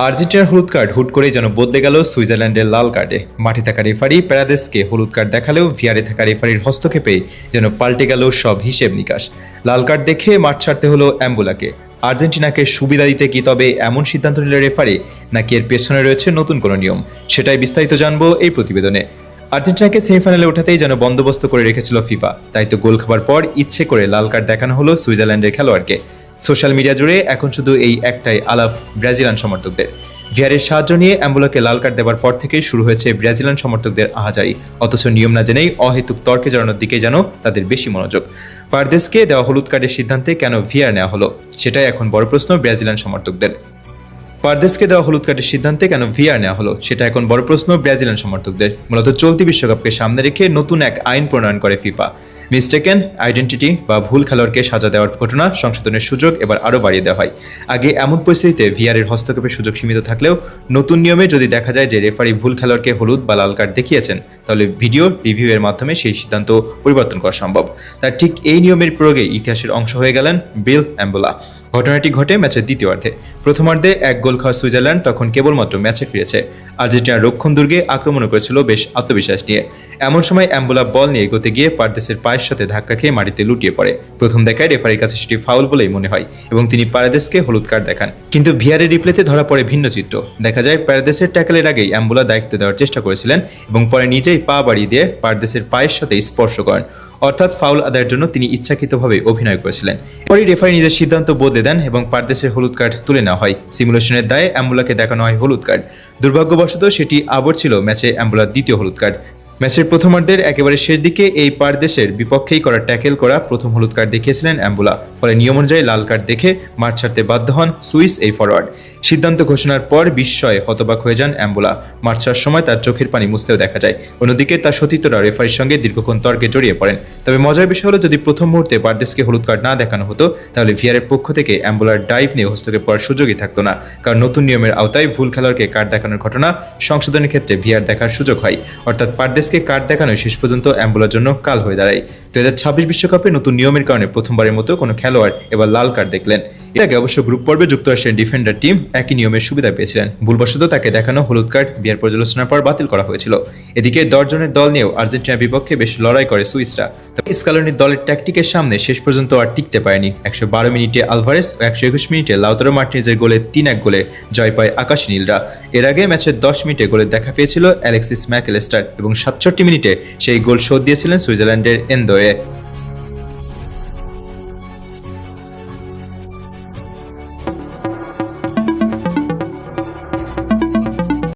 আর্জেন্টিনার হলুদ কার্ড হুট করেই যেন বদলে গেল সুইজারল্যান্ডের লাল কার্ডে। মাঠে থাকা রেফারি প্যারাদেসকে হলুদ কার্ড দেখালেও ভিআরে থাকা রেফারির হস্তক্ষেপে যেন পাল্টে গেল সব হিসেব নিকাশ। লাল কার্ড দেখে মাঠ ছাড়তে হলো অ্যাম্বুলাকে। আর্জেন্টিনাকে সুবিধা দিতে কি তবে এমন সিদ্ধান্ত নিল রেফারি, নাকি এর পেছনে রয়েছে নতুন কোনো নিয়ম? সেটাই বিস্তারিত জানবো এই প্রতিবেদনে। আর্জেন্টিনাকে সেমিফাইনালে ওঠাতেই যেন বন্দোবস্ত করে রেখেছিল ফিফা, তাই তো গোল খাবার পর ইচ্ছে করে লাল কার্ড দেখানো হলো সুইজারল্যান্ডের খেলোয়াড়কে। সোশ্যাল মিডিয়া জুড়ে এখন শুধু এই একটাই আলাপ ব্রাজিলিয়ান সমর্থকদের। ভিআরের সাহায্য নিয়ে অ্যাম্বুলাকে লাল কার্ড দেওয়ার পর থেকেই শুরু হয়েছে ব্রাজিলিয়ান সমর্থকদের আহাজারি। অথচ নিয়ম না জেনেই অহেতুক তর্কে জড়ানোর দিকে যেন তাদের বেশি মনোযোগ। পারদেসকে দেওয়া হলুদ কার্ডের সিদ্ধান্তে কেন ভিআর নেওয়া হলো, সেটাই এখন বড় প্রশ্ন ব্রাজিলিয়ান সমর্থকদের। পারদেসকে দেওয়া হলুদ কার্ডের সিদ্ধান্তে কেন ভিআর নেওয়া হলো, সেটা এখন বড় প্রশ্ন ব্রাজিলিয়ান সমর্থকদের। মূলত চলতি বিশ্বকাপকে সামনে রেখে নতুন এক আইন প্রণয়ন করে ফিফা। মিস্টেকেন আইডেন্টিটি বা ভুল খেলোয়াড়কে সাজা দেওয়ার ঘটনা সংশোধনের সুযোগ এবার আরও বাড়িয়ে দেওয়া হয়। আগে এমন পরিস্থিতিতে ভিআরের হস্তক্ষেপের সুযোগ সীমিত থাকলেও নতুন নিয়মে যদি দেখা যায় যে রেফারি ভুল খেলোয়াড়কে হলুদ বা লাল কার্ড দেখিয়েছেন, তাহলে ভিডিও রিভিউ এর মাধ্যমে সেই সিদ্ধান্ত পরিবর্তন করা সম্ভব। তার ঠিক এই নিয়মের প্রয়োগে ইতিহাসের অংশ হয়ে গেলেন বিল অ্যাম্বুলা। ঘটনাটি ঘটে ম্যাচের দ্বিতীয়ার্ধে। প্রথমার্ধে এক গোল খাওয়া সুইজারল্যান্ড তখন কেবলমাত্র ম্যাচে ফিরেছে। আর্জেন্টিনার রক্ষণ দুর্গে আক্রমণ করেছিল বেশ আত্মবিশ্বাস নিয়ে। এমন সময় অ্যাম্বুলা বল নিয়ে এগোতে গিয়ে পারদেসের পায়ের সাথে ধাক্কা খেয়ে মাটিতে লুটিয়ে পড়ে। প্রথম দেখায় রেফারির কাছে সেটি ফাউল বলেই মনে হয় এবং তিনি পারাদেসকে হলুদ কার্ড দেখান। কিন্তু ভিআরের রিপ্লেতে ধরা পড়ে ভিন্ন চিত্র। দেখা যায় পারাদেসের ট্যাকলের আগেই অ্যাম্বুলা দায়িত্ব দেওয়ার চেষ্টা করেছিলেন এবং পরে নিজেই পা বাড়িয়ে দিয়ে পারদেসের পায়ের সাথে স্পর্শ করেন। অর্থাৎ ফাউল আদায়ের জন্য তিনি ইচ্ছাকৃতভাবে অভিনয় করেছিলেন। পরে রেফারি নিজের সিদ্ধান্ত বদলে দেন এবং পারদেসের হলুদ কার্ড তুলে নেওয়া হয়। সিমুলেশনের দায়ে অ্যাম্বুলাকে দেখানো হয় হলুদ কার্ড। দুর্ভাগ্যবশত সেটি আবার ছিল ম্যাচে অ্যাম্বুলার দ্বিতীয় হলুদ কার্ড। ম্যাচের প্রথমার্ধের একেবারে শেষ দিকে এই পারদেশের বিপক্ষেই করা ট্যাকেল করা প্রথম হলুদ কার্ড দেখিয়েছিলেন অ্যাম্বুলা। ফলে নিয়ম অনুযায়ী লাল কার্ড দেখে মাঠ ছাড়তে বাধ্য হন সুইস এই ফরওয়ার্ড। সিদ্ধান্ত ঘোষণার পর বিস্ময়ে হতবাক হয়ে যান অ্যাম্বুলা। মাঠ ছাড়ার সময় তার চোখের পানি মুছতেও দেখা যায়। অন্যদিকে তার সতীর্থরা রেফারির সঙ্গে দীর্ঘক্ষণ তর্কে জড়িয়ে পড়েন। তবে মজার বিষয় হলো, যদি প্রথম মুহূর্তে পারদেসকে হলুদ কার্ড না দেখানো হতো, তাহলে ভিআরের পক্ষ থেকে অ্যাম্বুলার ডাইভ নিয়ে হস্তক্ষেপ করার সুযোগই থাকতো না। কারণ নতুন নিয়মের আওতায় ভুল খেলোয়াড়কে কার্ড দেখানোর ঘটনা সংশোধনের ক্ষেত্রে ভিআর দেখার সুযোগ হয়। অর্থাৎ পারদেসকে কার্ড দেখানো শেষ পর্যন্ত অ্যাম্বুলার জন্য কাল হয়ে দাঁড়ায়। 2026 বিশ্বকাপে নতুন নিয়মের কারণে প্রথমবারের মতো কোনো খেলোয়াড় এবার লাল কার্ড দেখলেন। এর আগে অবশ্য গ্রুপ পর্বে যুক্তরাষ্ট্রের ডিফেন্ডার টিম একই নিয়মের সুবিধা পেয়েছিলেন। ভুলবশত তাকে দেখানো হলুদ কার্ড ভিআর পর্যালোচনার পর বাতিল করা হয়েছিল। এদিকে 10 জনের দল নিয়েও আর্জেন্টিনার বিপক্ষে বেশ লড়াই করে সুইসরা। তবে স্কালোনির দলের ট্যাকটিকের সামনে শেষ পর্যন্ত আর টিকতে পারেনি। 112 মিনিটে আলভারেস ও 121 মিনিটে লাউতারো মার্টিনেজের গোলে 3-1 গোলে জয় পায় আকাশী নীলরা। এর আগে ম্যাচের 10 মিনিটে গোলের দেখা পেয়েছিল অ্যালেক্সিস ম্যাকঅ্যালিস্টার এবং 67 মিনিটে সেই গোল শোধ দিয়েছিলেন সুইজারল্যান্ডের এনদোয়ে।